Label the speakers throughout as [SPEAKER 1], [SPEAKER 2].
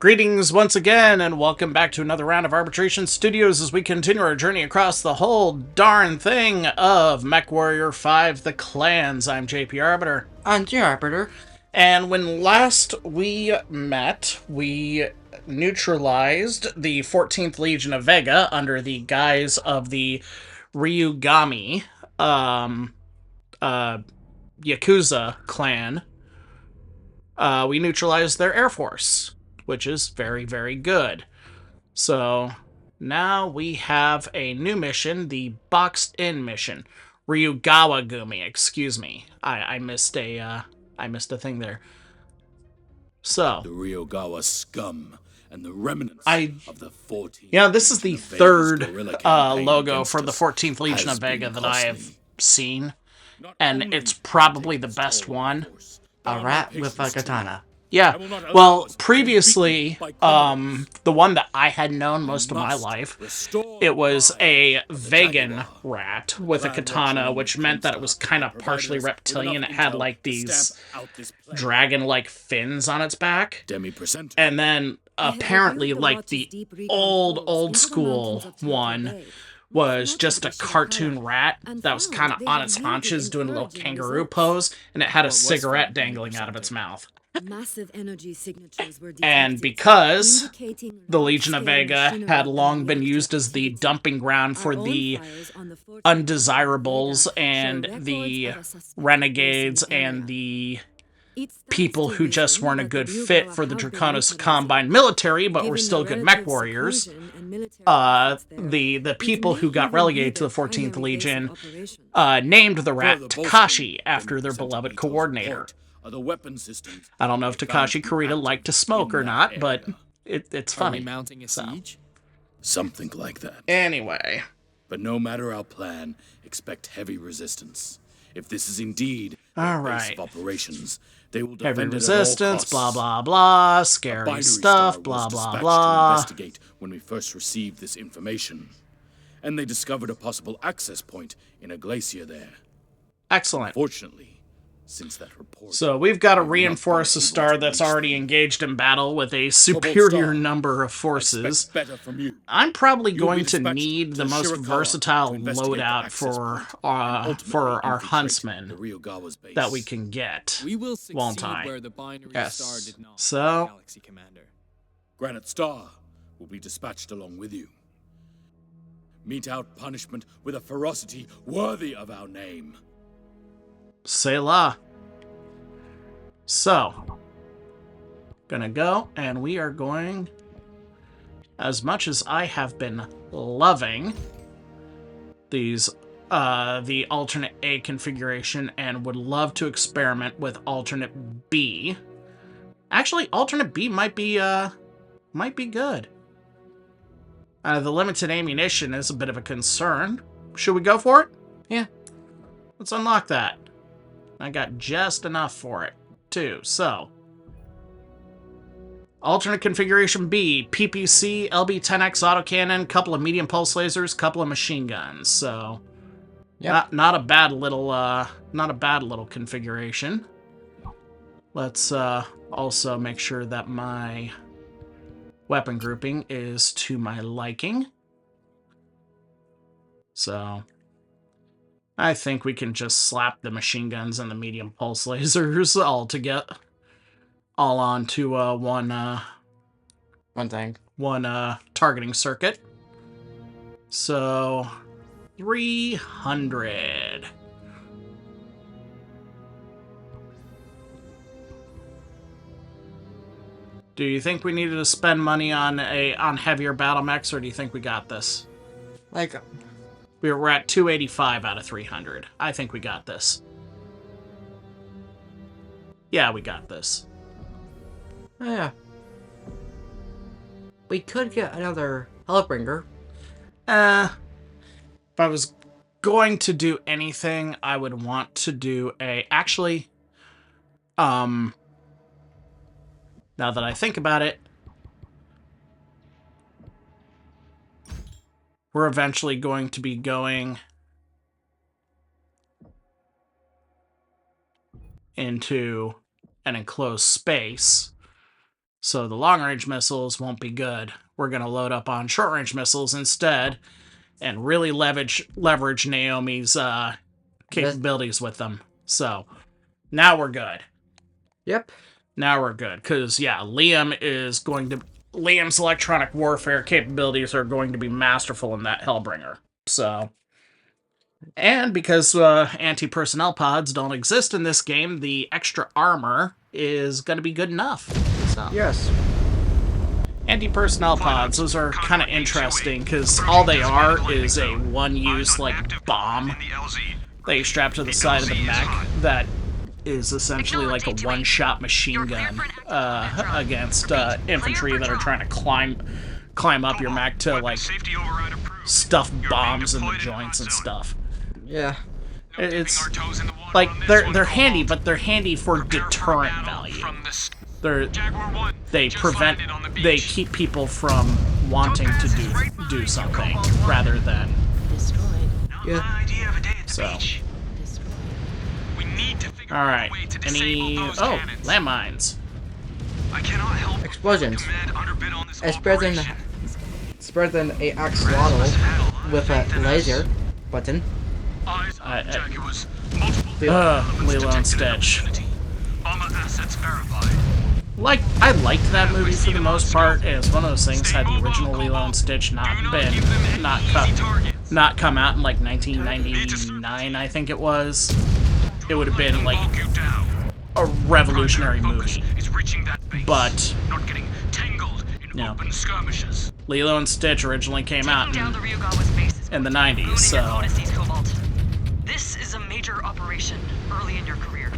[SPEAKER 1] Greetings once again, and welcome back to another round of Arbitration Studios as we continue our journey across the whole darn thing of MechWarrior 5 The Clans. I'm JP Arbiter.
[SPEAKER 2] I'm Arbiter.
[SPEAKER 1] And when last we met, we neutralized the 14th Legion of Vega under the guise of the Ryugami Yakuza clan. We neutralized their air force, which is very, very good. So now we have a new mission, the Boxed In mission. Ryugawa Gumi, excuse me. I missed a thing there. So
[SPEAKER 3] the Ryugawa scum and the remnants of the 14th.
[SPEAKER 1] Yeah, this is the third logo for the 14th Legion of Vega that I have seen, and it's probably the best one.
[SPEAKER 2] A rat with a katana.
[SPEAKER 1] Yeah, well, previously, the one that I had known most of my life, it was a vegan rat with a katana, which meant that it was kind of partially reptilian. It had, like, these dragon-like fins on its back. And then, apparently, like, the old school one was just a cartoon rat that was kind of on its haunches doing a little kangaroo pose, and it had a cigarette dangling out of its mouth.
[SPEAKER 4] Massive energy signatures were
[SPEAKER 1] And because the Legion of Vega had long been used as the dumping ground for the undesirables and the renegades and the people who just weren't a good fit for the Draconis Combine military, but were still good mech warriors, the people who got relegated to the 14th Legion named the rat Takashi after their beloved coordinator.
[SPEAKER 3] The weapon systems.
[SPEAKER 1] I don't know if Takashi Kurita liked to smoke or not, but it's funny.
[SPEAKER 5] Are we mounting a siege?
[SPEAKER 3] Something like that.
[SPEAKER 1] Anyway.
[SPEAKER 3] But no matter our plan, expect heavy resistance. If this is indeed
[SPEAKER 1] all
[SPEAKER 3] base of operations, they will
[SPEAKER 1] heavy
[SPEAKER 3] defend
[SPEAKER 1] resistance,
[SPEAKER 3] it at all
[SPEAKER 1] blah blah blah, scary stuff, blah blah blah.
[SPEAKER 3] To investigate when we first received this information, and they discovered a possible access point in a glacier there.
[SPEAKER 1] Excellent.
[SPEAKER 3] Fortunately, since that report,
[SPEAKER 1] so we've got to reinforce a star that's already engaged in battle with a superior number of forces. I'm probably going to need the most versatile loadout for our huntsmen that we can get,
[SPEAKER 5] We will succeed
[SPEAKER 1] won't I?
[SPEAKER 5] where the binary
[SPEAKER 1] Yes.
[SPEAKER 5] star did not.
[SPEAKER 1] So,
[SPEAKER 5] Galaxy Commander.
[SPEAKER 3] Granite Star will be dispatched along with you. Mete out punishment with a ferocity worthy of our name.
[SPEAKER 1] c'est la. So, gonna go, and we are going, as much as I have been loving these, the alternate A configuration and would love to experiment with alternate B. Actually, alternate B might be good. The limited ammunition is a bit of a concern. Should we go for it?
[SPEAKER 2] Yeah.
[SPEAKER 1] Let's unlock that. I got just enough for it, too. So, alternate configuration B, PPC, LB-10X autocannon, couple of medium pulse lasers, couple of machine guns. So,
[SPEAKER 2] yep.
[SPEAKER 1] not a bad little configuration. Let's also make sure that my weapon grouping is to my liking. So, I think we can just slap the machine guns and the medium pulse lasers all onto one targeting circuit. So 300. Do you think we needed to spend money on heavier battle mechs, or do you think we got this?
[SPEAKER 2] Like,
[SPEAKER 1] We're at 285 out of 300. I think we got this. Yeah, we got this.
[SPEAKER 2] yeah. We could get another Hellbringer.
[SPEAKER 1] If I was going to do anything, I would want to do actually, now that I think about it, we're eventually going to be going into an enclosed space. So the long-range missiles won't be good. We're going to load up on short-range missiles instead and really leverage Naomi's capabilities with them. So now we're good.
[SPEAKER 2] Yep.
[SPEAKER 1] Now we're good. Because, yeah, Liam's electronic warfare capabilities are going to be masterful in that Hellbringer. So... And because anti-personnel pods don't exist in this game, the extra armor is going to be good enough. So.
[SPEAKER 2] Yes.
[SPEAKER 1] Anti-personnel pods, those are kind of interesting, because all they are is a one-use, like, bomb that you strap to the side of the mech that is essentially like a one-shot machine gun against infantry that are trying to climb up your mech to, like, stuff bombs in the joints and stuff.
[SPEAKER 2] Yeah.
[SPEAKER 1] It's like they're handy, but they're handy for deterrent value. They keep people from wanting to do something rather than
[SPEAKER 2] Yeah.
[SPEAKER 1] so. All right. Any landmines?
[SPEAKER 2] Explosions. It's better than a axolotl with a laser button.
[SPEAKER 1] Lilo and Stitch. I liked that movie for the most part. It's one of those things. Had the original Lilo and Stitch not come out in like 1999, I think it was, it would have been like a revolutionary movie. But no, Lilo and Stitch originally came out in the 90s, so.
[SPEAKER 6] This is a major operation early in your career.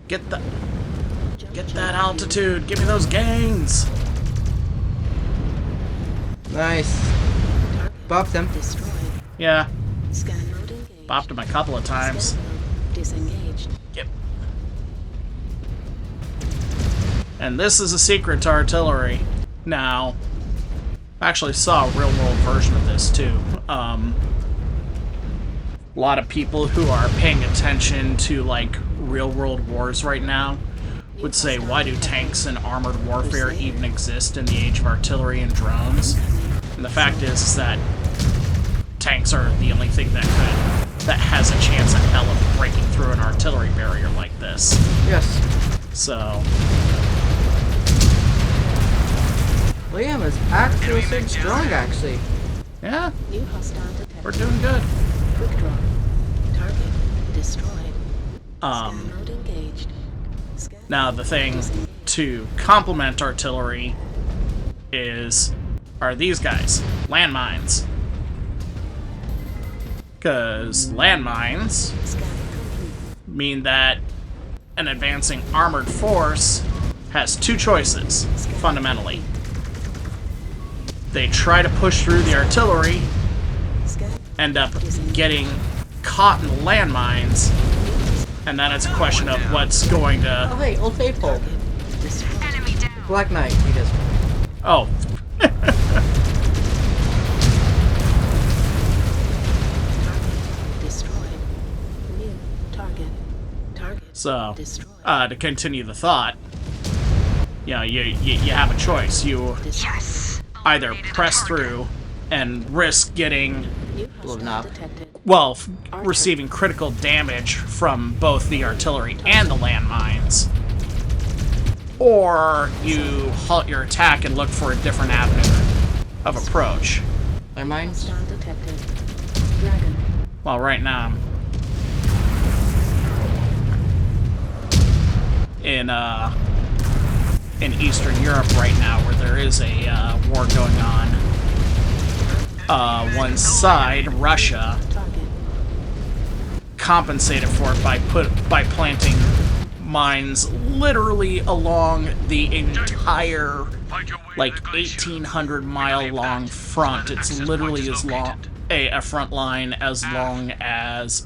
[SPEAKER 1] Get that altitude. Give me those gains.
[SPEAKER 2] Nice. Bop them.
[SPEAKER 1] Yeah. Bopped him a couple of times. Yep. And this is a secret to artillery. Now, I actually saw a real-world version of this, too. A lot of people who are paying attention to, like, real-world wars right now would say, why do tanks and armored warfare even exist in the age of artillery and drones? And the fact is that tanks are the only thing that has a chance in hell of breaking through an artillery barrier like this.
[SPEAKER 2] Yes.
[SPEAKER 1] So...
[SPEAKER 2] Liam is actually so strong, actually.
[SPEAKER 1] yeah, we're doing good.
[SPEAKER 7] Quick draw. Target destroyed.
[SPEAKER 1] Um,
[SPEAKER 7] Mode engaged.
[SPEAKER 1] now the thing to complement artillery are these guys, landmines. Because landmines mean that an advancing armored force has two choices, fundamentally. They try to push through the artillery, end up getting caught in the landmines, and then it's a question of what's going to...
[SPEAKER 2] Oh, hey, Old Faithful. Black Knight, he does.
[SPEAKER 1] Oh. So, to continue the thought, you know, you have a choice. You either press through and risk getting,
[SPEAKER 2] Blown up.
[SPEAKER 1] well, receiving critical damage from both the artillery and the landmines, or you halt your attack and look for a different avenue of approach.
[SPEAKER 2] Landmines?
[SPEAKER 1] Well, right now I'm in Eastern Europe right now, where there is a war going on. One side, Russia, compensated for it by planting mines literally along the entire, like, 1,800-mile long front. It's literally as long a front line as long as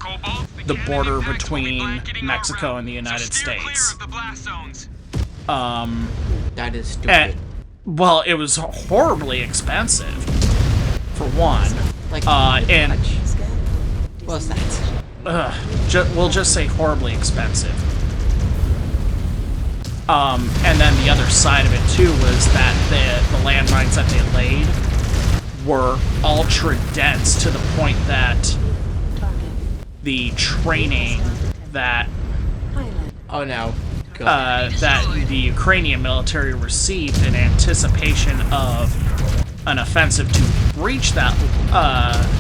[SPEAKER 1] the border between Mexico and the United States.
[SPEAKER 2] That is stupid.
[SPEAKER 1] Well, it was horribly expensive, for one.
[SPEAKER 2] Like,
[SPEAKER 1] and
[SPEAKER 2] what's that?
[SPEAKER 1] we'll just say horribly expensive. And then the other side of it too was that the landmines that they laid were ultra dense to the point that the training that
[SPEAKER 2] Oh no. God.
[SPEAKER 1] that the Ukrainian military received in anticipation of an offensive to breach that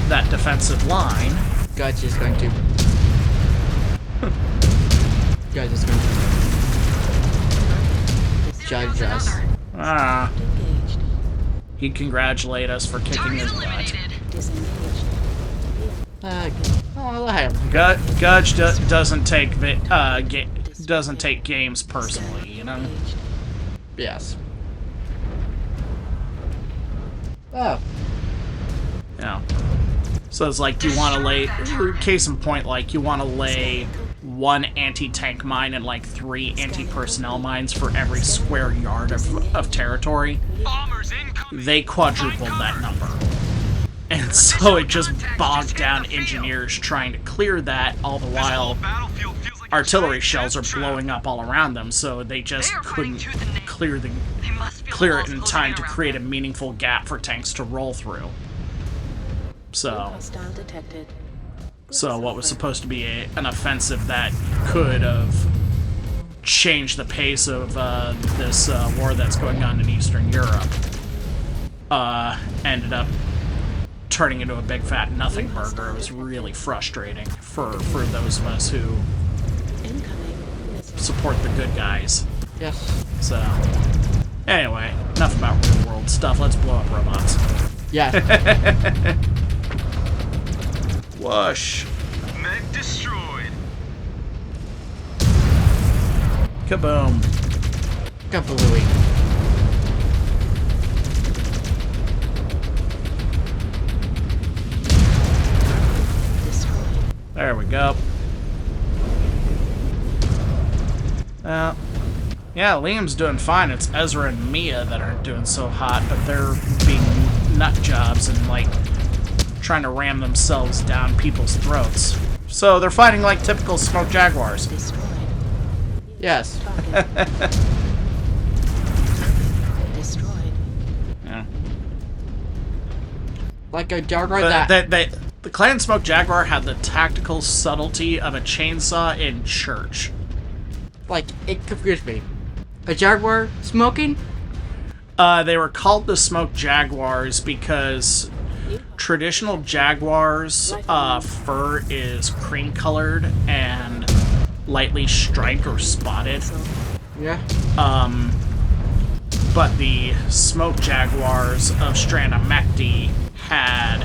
[SPEAKER 1] that defensive line.
[SPEAKER 2] Gudge is going to. Gudge is going to judge us.
[SPEAKER 1] Ah,
[SPEAKER 7] Engaged.
[SPEAKER 1] he'd congratulate us for kicking his butt.
[SPEAKER 7] Disengaged.
[SPEAKER 2] Oh, hey.
[SPEAKER 1] Gudge doesn't take doesn't take games personally, you know.
[SPEAKER 7] Engaged.
[SPEAKER 2] Yes. Oh.
[SPEAKER 1] Yeah. So it's like you want to lay, case in point, like you want to lay one anti-tank mine and like 3 anti-personnel mines for every square yard of territory.
[SPEAKER 6] Bombers incoming!
[SPEAKER 1] They quadrupled that number. And so it just bogged down engineers trying to clear that, all the while
[SPEAKER 6] Battlefield feels like a
[SPEAKER 1] artillery
[SPEAKER 6] giant
[SPEAKER 1] shells are
[SPEAKER 6] death trap.
[SPEAKER 1] blowing up all around them, so they just
[SPEAKER 6] They are fighting
[SPEAKER 1] couldn't
[SPEAKER 6] tooth and nail.
[SPEAKER 1] clear
[SPEAKER 6] They must feel
[SPEAKER 1] clear
[SPEAKER 6] the
[SPEAKER 1] it in
[SPEAKER 6] walls
[SPEAKER 1] time to
[SPEAKER 6] closing
[SPEAKER 1] create a
[SPEAKER 6] around them.
[SPEAKER 1] meaningful gap for tanks to roll through. So,
[SPEAKER 7] Hostile detected.
[SPEAKER 1] what was supposed to be an offensive that could have changed the pace of this war that's going on in Eastern Europe ended up turning into a big fat nothing burger. It was really frustrating for those of us who
[SPEAKER 7] Incoming. Missile.
[SPEAKER 1] support the good guys.
[SPEAKER 2] Yes.
[SPEAKER 1] So, anyway, enough about real world stuff. Let's blow up robots.
[SPEAKER 2] Yeah.
[SPEAKER 1] Whoosh.
[SPEAKER 6] Med destroyed.
[SPEAKER 1] Kaboom.
[SPEAKER 2] Kablooey.
[SPEAKER 7] Destroyed.
[SPEAKER 1] There we go. Yeah, Liam's doing fine. It's Ezra and Mia that aren't doing so hot, but they're being nut jobs and, like, trying to ram themselves down people's throats. So they're fighting like typical smoked jaguars.
[SPEAKER 7] Destroyed.
[SPEAKER 2] Yes.
[SPEAKER 7] Target. Destroyed.
[SPEAKER 1] Yeah.
[SPEAKER 2] Like a jaguar that.
[SPEAKER 1] The Clan Smoked Jaguar had the tactical subtlety of a chainsaw in church.
[SPEAKER 2] Like, it confused me. A jaguar smoking?
[SPEAKER 1] They were called the Smoked Jaguars because traditional jaguars' fur is cream-colored and lightly striped or spotted.
[SPEAKER 2] Yeah.
[SPEAKER 1] But the Smoked Jaguars of Stranamekti had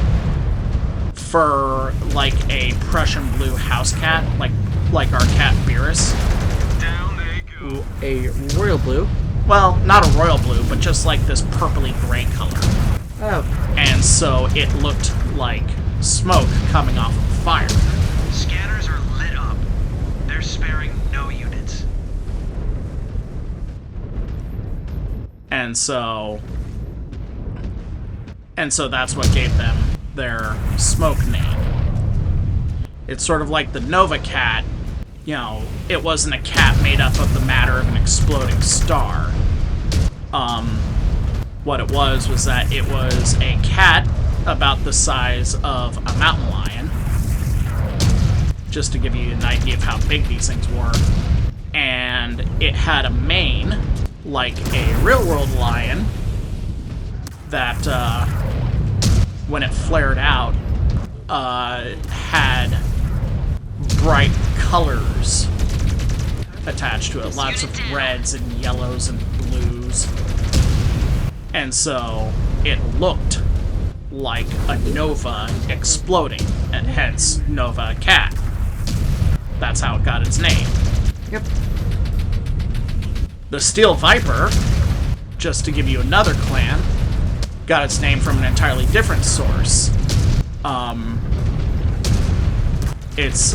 [SPEAKER 1] fur like a Prussian blue house cat, like our cat Beerus.
[SPEAKER 6] Down they go.
[SPEAKER 2] A royal blue.
[SPEAKER 1] Well, not a royal blue, but just like this purpley gray color.
[SPEAKER 2] Oh.
[SPEAKER 1] And so it looked like smoke coming off of a fire.
[SPEAKER 6] Scanners are lit up. They're sparing no units.
[SPEAKER 1] And so that's what gave them their smoke name. It's sort of like the Nova Cat. You know, it wasn't a cat made up of the matter of an exploding star. What it was that it was a cat about the size of a mountain lion. Just to give you an idea of how big these things were. And it had a mane, like a real-world lion, that, when it flared out, had bright colors attached to it. Lots of reds and yellows and blues. And so it looked like a Nova exploding, and hence Nova Cat. That's how it got its name.
[SPEAKER 2] Yep.
[SPEAKER 1] The Steel Viper, just to give you another clan, got its name from an entirely different source. Its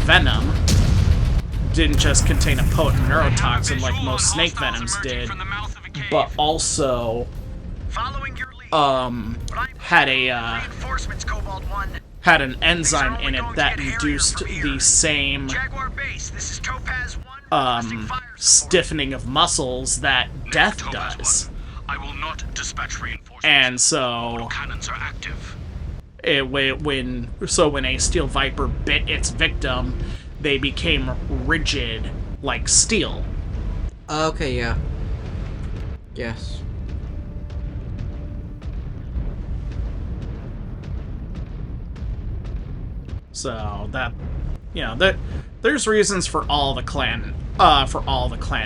[SPEAKER 1] venom didn't just contain a potent neurotoxin like most snake venoms did, but also
[SPEAKER 6] Following your lead.
[SPEAKER 1] had a
[SPEAKER 6] Reinforcements, Cobalt 1.
[SPEAKER 1] had an enzyme in it that induced the same
[SPEAKER 6] Jaguar base, this is Topaz 1
[SPEAKER 1] stiffening of muscles that death does.
[SPEAKER 3] I will not dispatch reinforcements.
[SPEAKER 1] And so
[SPEAKER 3] Cannons are active.
[SPEAKER 1] when a steel viper bit its victim, they became rigid like steel.
[SPEAKER 2] Okay, yeah. Yes.
[SPEAKER 1] So that, there's reasons for all the clan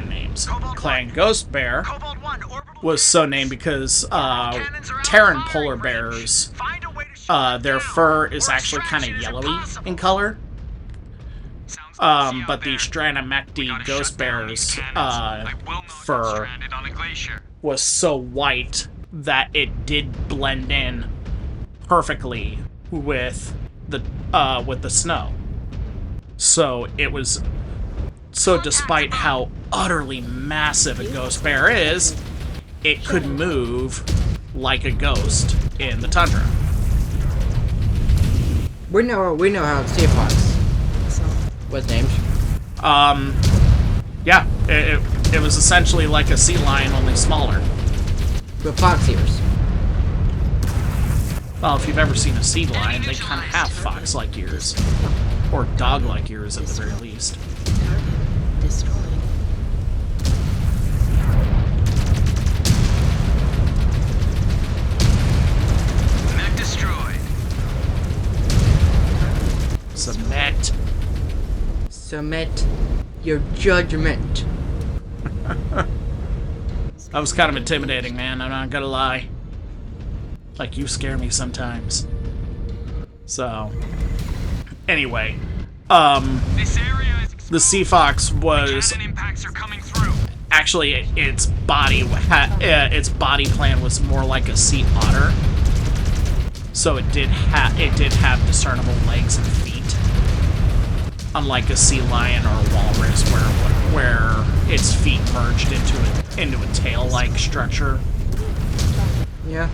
[SPEAKER 1] names. Clan Ghost Bear was so named because Terran polar bears, their fur is actually kind of yellowy in color. But the Stranamecti Ghost Bear's fur was so white that it did blend in perfectly with the snow. So despite how utterly massive a ghost bear is, it could move like a ghost in the tundra.
[SPEAKER 2] We know how Sea Fox was named.
[SPEAKER 1] Yeah, it was essentially like a sea lion, only smaller.
[SPEAKER 2] With fox ears.
[SPEAKER 1] Well, if you've ever seen a sea lion, they kind of have fox-like ears. Or dog-like ears, at the very least.
[SPEAKER 7] Target destroyed.
[SPEAKER 3] Mech destroyed.
[SPEAKER 2] Submit your judgment.
[SPEAKER 1] That was kind of intimidating, man. I'm not gonna lie. Like, you scare me sometimes. So, anyway,
[SPEAKER 3] This area is
[SPEAKER 1] the Sea Fox was
[SPEAKER 3] cannon impacts are coming through.
[SPEAKER 1] actually its body plan was more like a sea otter. So it did have discernible legs and feet, unlike a sea lion or a walrus, where its feet merged into a tail-like structure.
[SPEAKER 2] Yeah.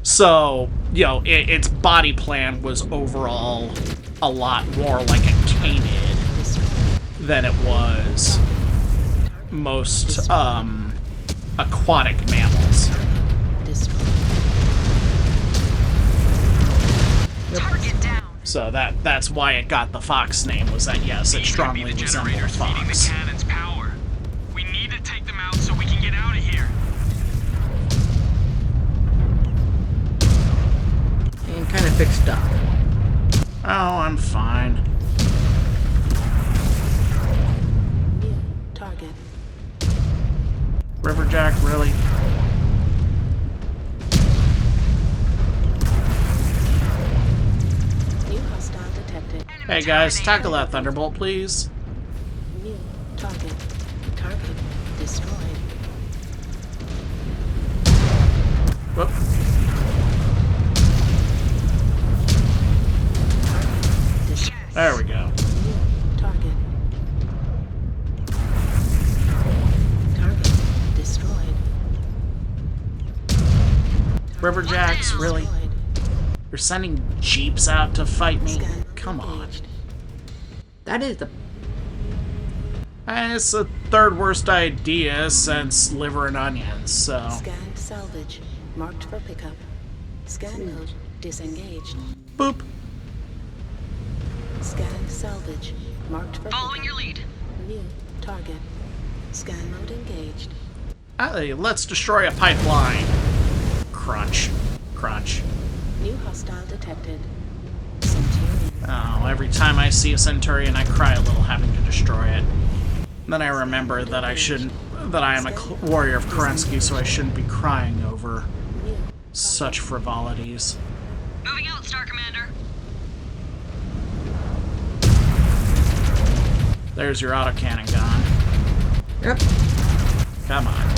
[SPEAKER 1] So, its body plan was overall a lot more like a canid than it was most aquatic mammals.
[SPEAKER 6] Target down.
[SPEAKER 1] So that's why it got the fox name, was that, yes, it strongly resembled a fox.
[SPEAKER 3] Cannon's power. We need to take them out so we can get out of here.
[SPEAKER 2] And kind of fixed up.
[SPEAKER 1] Oh, I'm fine.
[SPEAKER 7] New target.
[SPEAKER 1] Riverjack, really?
[SPEAKER 7] New hostile detected.
[SPEAKER 1] Hey guys, tackle that thunderbolt, please.
[SPEAKER 7] New target. Target destroyed.
[SPEAKER 1] Whoop. There we go.
[SPEAKER 7] New target. Target destroyed.
[SPEAKER 1] Riverjacks, really?
[SPEAKER 7] Destroyed.
[SPEAKER 1] You're sending jeeps out to fight me?
[SPEAKER 7] Scan
[SPEAKER 1] Come on.
[SPEAKER 7] engaged.
[SPEAKER 2] That is the...
[SPEAKER 1] It's the third worst idea since liver and onions, so...
[SPEAKER 7] Scan salvage. Marked for pickup. Scan mode disengaged.
[SPEAKER 1] Boop.
[SPEAKER 7] Scan salvage. Marked for
[SPEAKER 6] Following your
[SPEAKER 7] pickup.
[SPEAKER 6] lead.
[SPEAKER 7] New target. Scan mode engaged.
[SPEAKER 1] Hey, let's destroy a pipeline. Crunch. Crunch.
[SPEAKER 7] New hostile detected. Centurion.
[SPEAKER 1] Oh, every time I see a Centurion, I cry a little having to destroy it. Then I remember that I am a warrior of Kerensky, so I shouldn't be crying over
[SPEAKER 7] New
[SPEAKER 1] such frivolities.
[SPEAKER 6] Moving out, Star Commander.
[SPEAKER 1] There's your autocannon gone.
[SPEAKER 2] Yep.
[SPEAKER 1] Come on.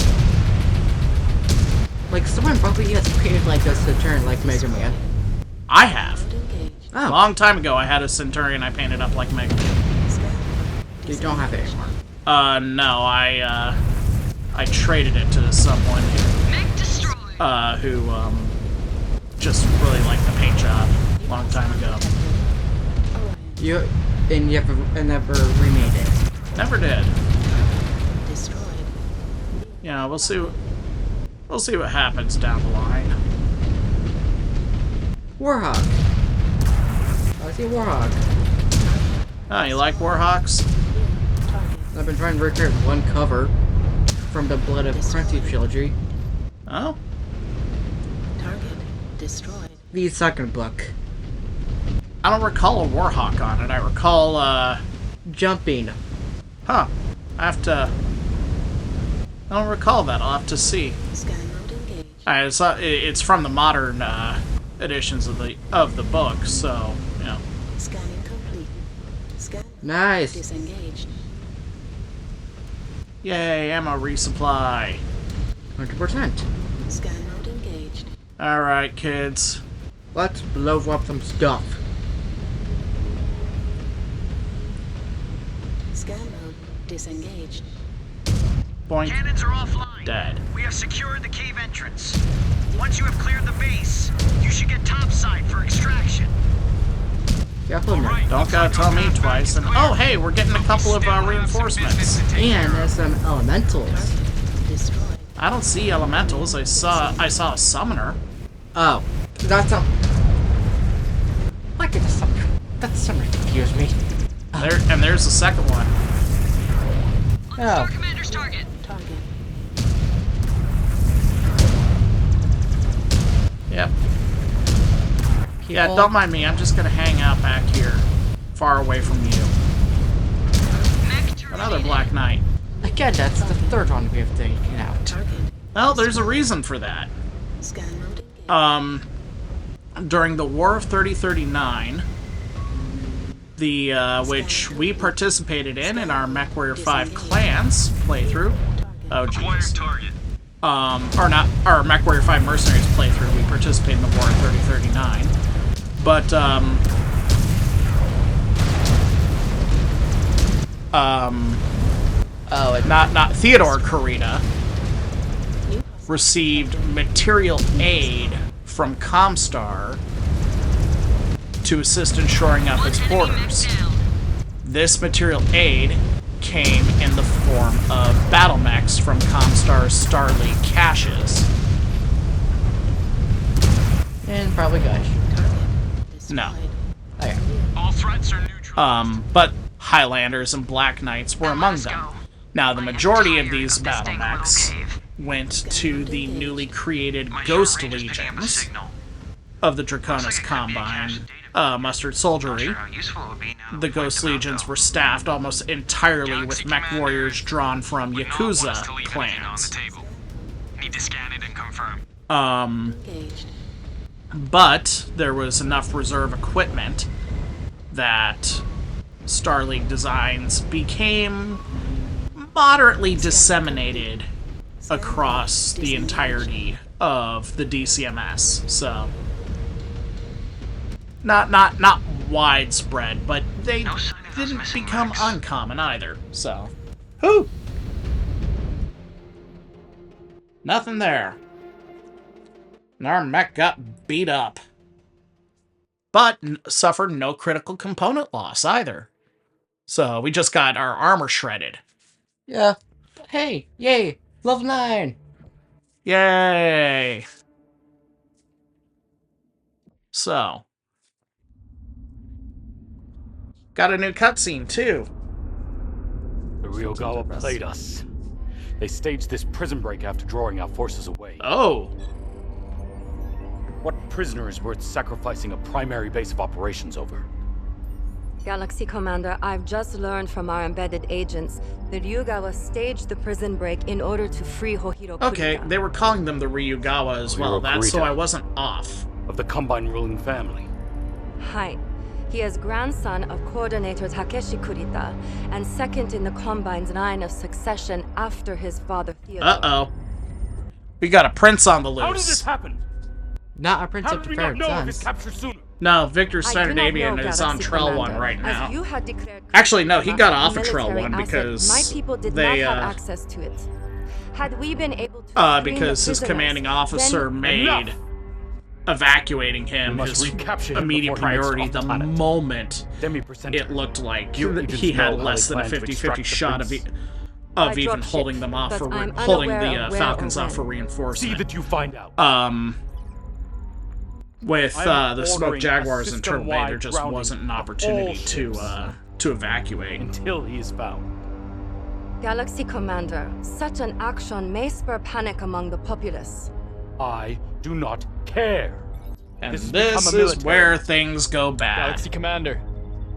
[SPEAKER 2] Like, someone probably gets painted like this to turn like Mega Man.
[SPEAKER 1] I have.
[SPEAKER 7] mode engaged.
[SPEAKER 1] A
[SPEAKER 2] Oh,
[SPEAKER 1] long time ago, I had a Centurion I painted up like Mega Man.
[SPEAKER 7] Scan.
[SPEAKER 2] you don't have it anymore.
[SPEAKER 1] No, I traded it to someone
[SPEAKER 6] Mech destroyed.
[SPEAKER 1] who just really liked the paint job a long time ago.
[SPEAKER 7] Orion.
[SPEAKER 2] You never remade it.
[SPEAKER 1] Never did.
[SPEAKER 7] Destroyed.
[SPEAKER 1] Yeah, we'll see. We'll see what happens down the line.
[SPEAKER 2] Warhawk. I see Warhawk.
[SPEAKER 1] Oh, you like Warhawks?
[SPEAKER 7] Target.
[SPEAKER 2] I've been trying to recreate one cover from the Blood of Crunchy trilogy.
[SPEAKER 1] Oh,
[SPEAKER 7] Target. Destroyed.
[SPEAKER 2] The second book.
[SPEAKER 1] I don't recall a Warhawk on it. I recall,
[SPEAKER 2] Jumping.
[SPEAKER 1] huh. I have to... I don't recall that. I'll have to see.
[SPEAKER 7] Scan mode engaged.
[SPEAKER 1] It's from the modern, editions of the book, so, you know.
[SPEAKER 7] Scanning complete. Scan mode
[SPEAKER 2] Nice.
[SPEAKER 7] disengaged.
[SPEAKER 1] Yay, ammo resupply.
[SPEAKER 2] 100%.
[SPEAKER 7] Scan mode engaged.
[SPEAKER 1] Alright, kids.
[SPEAKER 2] Let's blow up some stuff.
[SPEAKER 7] Scan mode disengaged.
[SPEAKER 1] Boink.
[SPEAKER 6] Cannons are offline.
[SPEAKER 1] Dead.
[SPEAKER 6] We have secured the cave entrance. Once you have cleared the base, you should get topside for extraction.
[SPEAKER 2] Careful now.
[SPEAKER 1] Don't gotta tell me twice. And oh, hey, we're getting a couple of reinforcements.
[SPEAKER 2] And there's some elementals.
[SPEAKER 7] Target destroyed.
[SPEAKER 1] I don't see elementals. I saw a summoner.
[SPEAKER 2] Oh, that's some. Like it's some. That's something confused me.
[SPEAKER 1] There's the second one.
[SPEAKER 2] Oh,
[SPEAKER 6] Commander's target.
[SPEAKER 7] Target.
[SPEAKER 1] Yep.
[SPEAKER 2] people.
[SPEAKER 1] Yeah, don't mind me. I'm just gonna hang out back here, far away from you. Another Black Knight.
[SPEAKER 2] Again, that's the third one we have taken out.
[SPEAKER 7] Target.
[SPEAKER 1] Well, there's a reason for that.
[SPEAKER 7] Scan mode engaged.
[SPEAKER 1] During the War of 3039, which we participated in our MechWarrior 5 Clans playthrough. Oh, jeez. Or not, our MechWarrior 5 Mercenaries playthrough, we participated in the War of 3039. But, not Theodore Kurita received material aid from Comstar to assist in shoring up its borders. This material aid came in the form of battle mechs from Comstar's Starleague caches.
[SPEAKER 2] And probably Gush.
[SPEAKER 1] No.
[SPEAKER 2] Oh yeah.
[SPEAKER 6] All threats are neutral.
[SPEAKER 1] But Highlanders and Black Knights were among them. Now, the majority of these battle mechs went to the newly created Ghost Legions of the Draconis Combine Mustard Soldiery. The Ghost Legions were staffed almost entirely with mech warriors drawn from Yakuza clans.
[SPEAKER 6] Need to scan it and confirm.
[SPEAKER 7] Engaged.
[SPEAKER 1] But there was enough reserve equipment that Starleague designs became moderately disseminated across the entirety of the DCMS. So not widespread, but they didn't become uncommon either. So, whew. Nothing there. And our mech got beat up. But suffered no critical component loss either. So we just got our armor shredded.
[SPEAKER 2] Yeah. Hey, yay, level 9.
[SPEAKER 1] Yay! So. Got a new cutscene too.
[SPEAKER 8] The Ryogawa played us. They staged this prison break after drawing our forces away.
[SPEAKER 1] Oh.
[SPEAKER 8] What prisoner is worth sacrificing a primary base of operations over?
[SPEAKER 9] Galaxy Commander, I've just learned from our embedded agents that Ryugawa staged the prison break in order to free Hohiro Kurita.
[SPEAKER 1] Okay, they were calling them the Ryugawa as well. That's so I wasn't off.
[SPEAKER 8] Of the Combine ruling family.
[SPEAKER 9] Hi. He is grandson of Coordinator Takeshi Kurita, and second in the Combine's line of succession after his father Theodore.
[SPEAKER 1] Uh-oh. We got a prince on the loose.
[SPEAKER 8] How did this happen?
[SPEAKER 2] Not a Prince
[SPEAKER 8] How
[SPEAKER 2] of
[SPEAKER 8] did we not
[SPEAKER 2] Prepared
[SPEAKER 8] know of his
[SPEAKER 2] Sons.
[SPEAKER 8] capture sooner?
[SPEAKER 1] No, Victor
[SPEAKER 9] I do not know,
[SPEAKER 1] Steinadabian is on
[SPEAKER 9] Galaxy
[SPEAKER 1] Trell 1
[SPEAKER 9] Commander.
[SPEAKER 1] right
[SPEAKER 9] As
[SPEAKER 1] now.
[SPEAKER 9] you had declared
[SPEAKER 1] Actually, no, he got
[SPEAKER 9] a
[SPEAKER 1] off of Trell
[SPEAKER 9] military
[SPEAKER 1] 1
[SPEAKER 9] asset,
[SPEAKER 1] because
[SPEAKER 9] my people did
[SPEAKER 1] they,
[SPEAKER 9] not have access to it. Had we been able to screen the
[SPEAKER 1] because his
[SPEAKER 9] prisoners,
[SPEAKER 1] commanding officer
[SPEAKER 9] then
[SPEAKER 1] made... evacuating him
[SPEAKER 8] We must
[SPEAKER 1] his
[SPEAKER 8] recapture him
[SPEAKER 1] immediate
[SPEAKER 8] before he makes it
[SPEAKER 1] priority
[SPEAKER 8] off the
[SPEAKER 1] the
[SPEAKER 8] planet.
[SPEAKER 1] moment
[SPEAKER 8] Demi-percenter.
[SPEAKER 1] it looked like
[SPEAKER 8] You agents
[SPEAKER 1] he had
[SPEAKER 8] know how
[SPEAKER 1] less
[SPEAKER 8] they
[SPEAKER 1] than a
[SPEAKER 8] plan to
[SPEAKER 1] 50-50
[SPEAKER 8] extract the
[SPEAKER 1] shot of,
[SPEAKER 8] prince?
[SPEAKER 1] of
[SPEAKER 9] By
[SPEAKER 1] even
[SPEAKER 9] dropship,
[SPEAKER 1] holding them off
[SPEAKER 9] but
[SPEAKER 1] for
[SPEAKER 9] I'm
[SPEAKER 1] holding
[SPEAKER 9] unaware
[SPEAKER 1] the
[SPEAKER 9] of where
[SPEAKER 1] Falcons
[SPEAKER 9] or
[SPEAKER 1] off for
[SPEAKER 9] when.
[SPEAKER 1] reinforcement.
[SPEAKER 8] See that you find out.
[SPEAKER 1] With
[SPEAKER 8] I'm
[SPEAKER 1] the Smoke
[SPEAKER 8] ordering a
[SPEAKER 1] Jaguars and Turtle Bay, there
[SPEAKER 8] system-wide
[SPEAKER 1] just
[SPEAKER 8] grounding
[SPEAKER 1] wasn't an
[SPEAKER 8] of
[SPEAKER 1] opportunity
[SPEAKER 8] all
[SPEAKER 1] to evacuate.
[SPEAKER 8] until he is found.
[SPEAKER 9] Galaxy Commander, such an action may spur panic among the populace.
[SPEAKER 8] I do not care.
[SPEAKER 1] And
[SPEAKER 8] This has
[SPEAKER 1] this
[SPEAKER 8] become a
[SPEAKER 1] is
[SPEAKER 8] military.
[SPEAKER 1] where things go bad.
[SPEAKER 5] Galaxy Commander,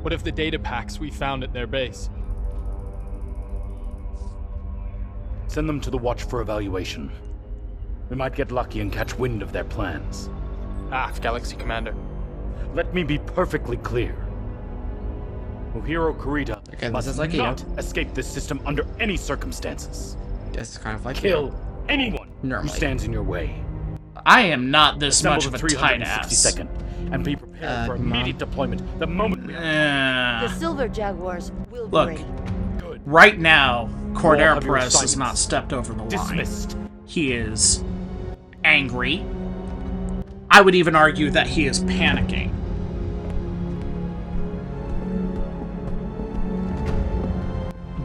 [SPEAKER 5] what if the data packs we found at their base?
[SPEAKER 8] Send them to the Watch for evaluation. We might get lucky and catch wind of their plans.
[SPEAKER 5] Galaxy Commander.
[SPEAKER 8] Let me be perfectly clear. Uhiro Kurita
[SPEAKER 2] Okay, this
[SPEAKER 8] must
[SPEAKER 2] is like
[SPEAKER 8] not
[SPEAKER 2] Hero.
[SPEAKER 8] escape this system under any circumstances.
[SPEAKER 2] This is kind of like
[SPEAKER 8] Kill
[SPEAKER 2] Hero.
[SPEAKER 8] anyone
[SPEAKER 2] Normally.
[SPEAKER 8] who stands in your way.
[SPEAKER 1] I am not this
[SPEAKER 8] Assemble
[SPEAKER 1] much of
[SPEAKER 8] the
[SPEAKER 1] a tight ass.
[SPEAKER 8] 362nd and be prepared for
[SPEAKER 2] come on.
[SPEAKER 8] immediate deployment the moment we are
[SPEAKER 1] Eh.
[SPEAKER 7] Silver Jaguars will
[SPEAKER 1] Look.
[SPEAKER 7] be ready.
[SPEAKER 8] good.
[SPEAKER 1] Right now, Cordero
[SPEAKER 8] have your
[SPEAKER 1] Perez has
[SPEAKER 8] assignments.
[SPEAKER 1] not stepped over the line.
[SPEAKER 8] Dismissed.
[SPEAKER 1] He is angry. I would even argue that he is panicking.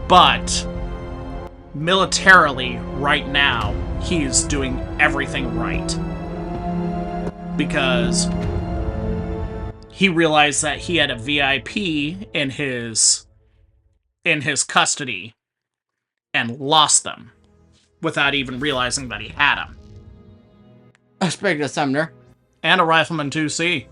[SPEAKER 1] But militarily, right now, he is doing everything right. Because he realized that he had a VIP in his custody and lost them without even realizing that he had them.
[SPEAKER 2] Speaking of Sumner.
[SPEAKER 1] And a Rifleman 2C.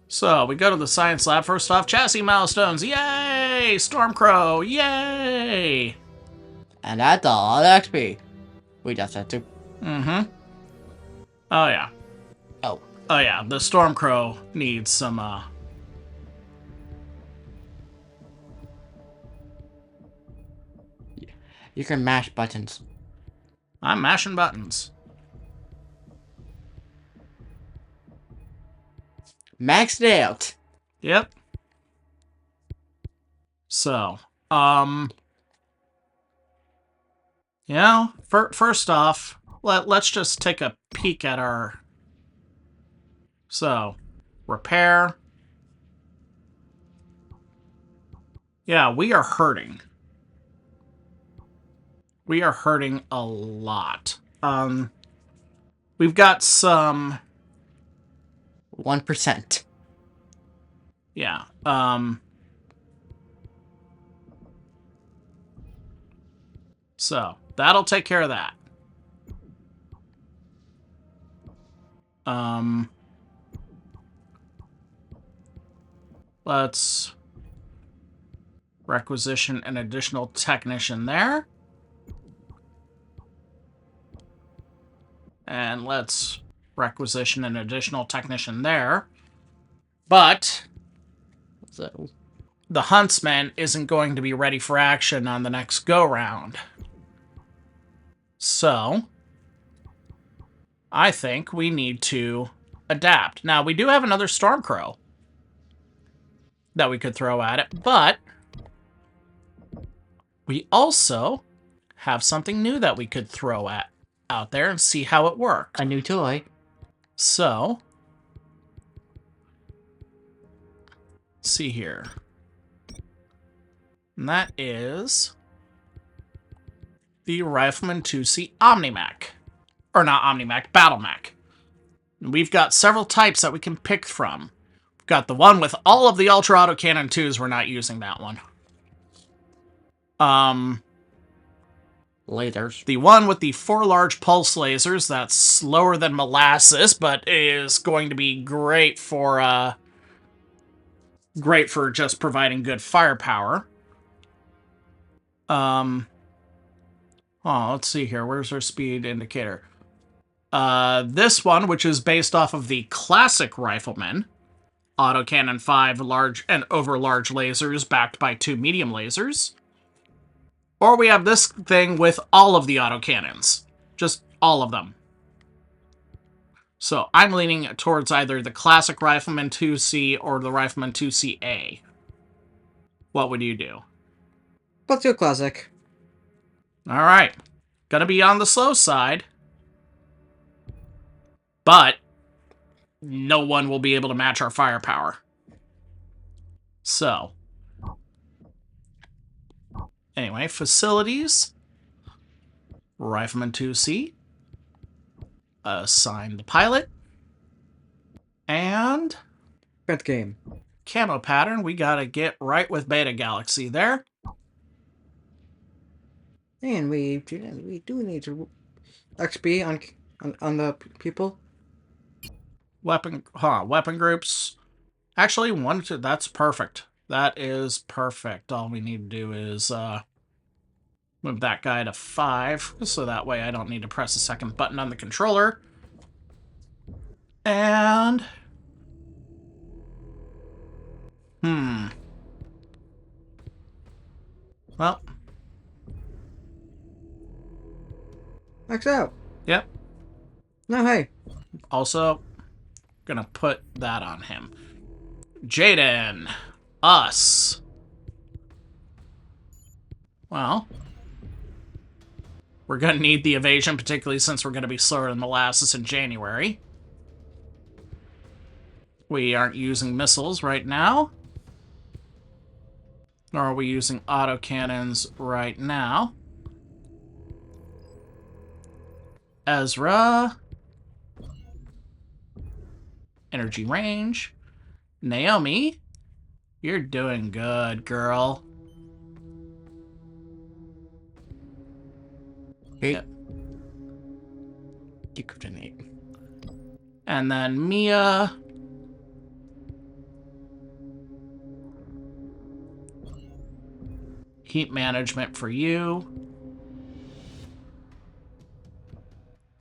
[SPEAKER 1] So, we go to the science lab. First off, chassis milestones. Yay! Stormcrow. Yay!
[SPEAKER 2] And that's all XP. We just had to.
[SPEAKER 1] Oh, yeah.
[SPEAKER 2] Oh.
[SPEAKER 1] Oh, yeah. The Stormcrow needs some,
[SPEAKER 2] You can mash buttons.
[SPEAKER 1] I'm mashing buttons.
[SPEAKER 2] Maxed out.
[SPEAKER 1] Yep. So, first off, let's just take a peek at our... So, repair. Yeah, we are hurting. We are hurting a lot. We've got some...
[SPEAKER 2] 1%.
[SPEAKER 1] Yeah, so, that'll take care of that. Let's requisition an additional technician there. And let's requisition an additional technician there. But
[SPEAKER 2] So,
[SPEAKER 1] the Huntsman isn't going to be ready for action on the next go-round. So, I think we need to adapt. Now, we do have another Stormcrow that we could throw at it, but we also have something new that we could throw out there and see how it works.
[SPEAKER 2] a new toy.
[SPEAKER 1] So, let's see here. And that is the Rifleman 2C Omnimac. Or not Omnimac, Battle Mac. We've got several types that we can pick from. We've got the one with all of the Ultra Autocannon 2s. We're not using that one.
[SPEAKER 2] Lasers.
[SPEAKER 1] The one with the 4 large pulse lasers, that's slower than molasses, but is going to be great for just providing good firepower. Let's see here. Where's our speed indicator? This one, which is based off of the classic Rifleman, Autocannon 5 large and over large lasers backed by 2 medium lasers. Or we have this thing with all of the autocannons. Just all of them. So I'm leaning towards either the classic Rifleman 2C or the Rifleman 2CA. What would you do?
[SPEAKER 2] Let's go classic.
[SPEAKER 1] All right. Gonna be on the slow side. But no one will be able to match our firepower. So. Anyway, facilities. Rifleman 2C. Assign the pilot. And
[SPEAKER 2] Good game.
[SPEAKER 1] camo pattern. We gotta get right with Beta Galaxy there.
[SPEAKER 2] And we do need to XP on the people.
[SPEAKER 1] Weapon groups. Actually, one, two, that's perfect. That is perfect. All we need to do is move that guy to 5, so that way I don't need to press a second button on the controller. And... Well.
[SPEAKER 2] Max out.
[SPEAKER 1] Yep.
[SPEAKER 2] No, hey.
[SPEAKER 1] Also, gonna put that on him. Jaden. Us. Well. We're gonna need the evasion, particularly since we're gonna be slower than molasses in January. We aren't using missiles right now. Nor are we using autocannons right now. Ezra. Energy range. Naomi. You're doing good, girl.
[SPEAKER 2] 8.
[SPEAKER 1] Yep.
[SPEAKER 2] You could have been 8.
[SPEAKER 1] And then Mia. Heat management for you.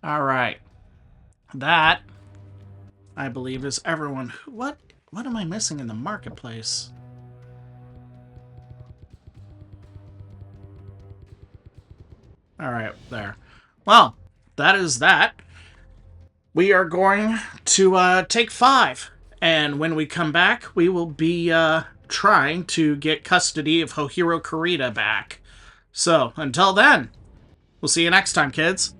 [SPEAKER 1] Alright. That, I believe, is everyone. What am I missing in the marketplace? Alright, there. Well, that is that. We are going to take 5. And when we come back, we will be trying to get custody of Hohiro Kurita back. So, until then, we'll see you next time, kids.